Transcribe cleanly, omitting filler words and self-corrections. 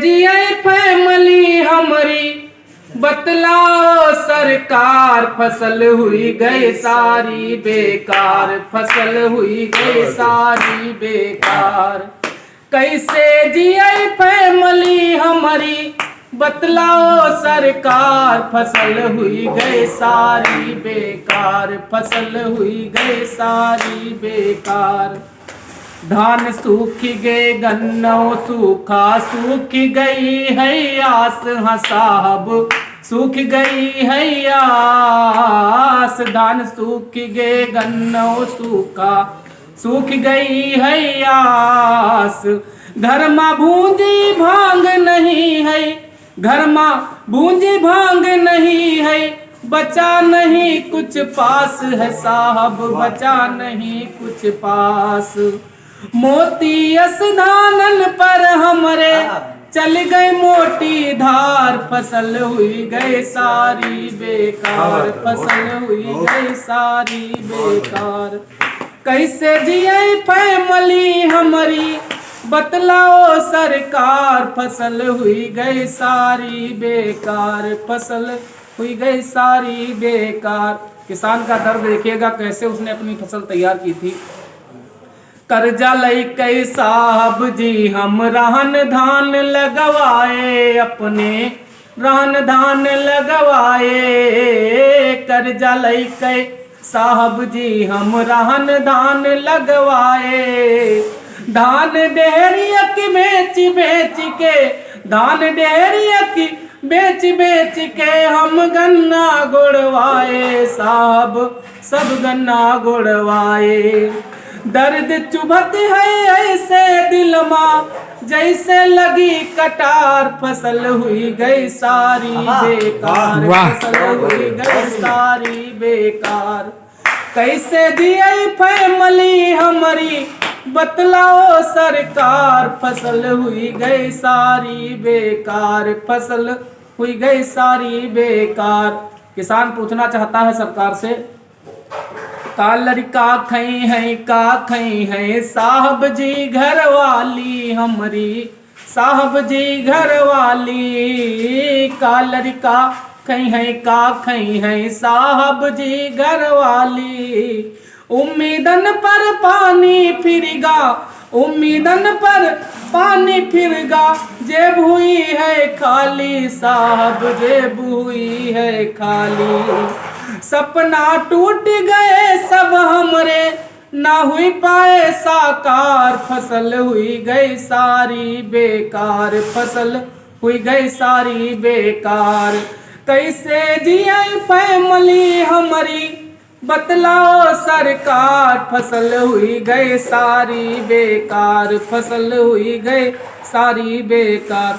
जिए फैमिली हमारी बतलाओ सरकार, फसल हुई गई सारी बेकार, फसल हुई गई सारी बेकार। कैसे जिए फैमिली हमारी बतलाओ सरकार, फसल हुई गई सारी बेकार, फसल हुई गई सारी बेकार। धान सूख गए गन्ना सूखा, सूख गई है आस, हाँ साहब सूख गई है आस। धान सूख गए गन्ना सूखा, सूख गई है आस। घर में बूंदी भांग नहीं है, घर में बूंदी भांग नहीं है, बचा नहीं कुछ पास है साहब, बचा नहीं कुछ पास। मोती असधानन पर हमरे चल गए मोटी धार, फसल हुई गए सारी बेकार, फसल हुई गई सारी बेकार। कैसे जिए फैमिली हमारी बतलाओ सरकार, फसल हुई गई सारी बेकार, फसल हुई गई सारी बेकार। किसान का दर्द देखिएगा कैसे उसने अपनी फसल तैयार की थी। कर्जा लई साहब जी हम रहन धान लगवाए, अपने रहन धान लगवाए। कर्जा लई साहब जी हम रहन धान लगवाए। धान डेहरिया की बेच बेच के, धान डेहरिया की बेच बेच के हम गन्ना गुड़वाए साहब, सब गन्ना गुड़वाए। दर्द चुभत है ऐसे दिल में जैसे लगी कटार, फसल हुई गई सारी बेकार, फसल हुई गई सारी बेकार। कैसे दिए फैमिली हमारी बतलाओ सरकार, फसल हुई गई सारी बेकार, फसल हुई गई सारी बेकार। किसान पूछना चाहता है सरकार से, का लड़का खई है साहब जी घर वाली हमारी, साहब जी घर वाली। का लड़का खई है साहब जी घर वाली। उम्मीदन पर पानी फिरगा, उम्मीदन पर पानी फिरगा, जेब हुई है खाली साहब, जेब हुई है खाली। सपना टूट गए सब हमरे, ना हुई पाए साकार, फसल हुई गई सारी बेकार, फसल हुई गई सारी बेकार। कैसे जिए फैमिली हमारी बतलाओ सरकार, फसल हुई गई सारी बेकार, फसल हुई गई सारी बेकार।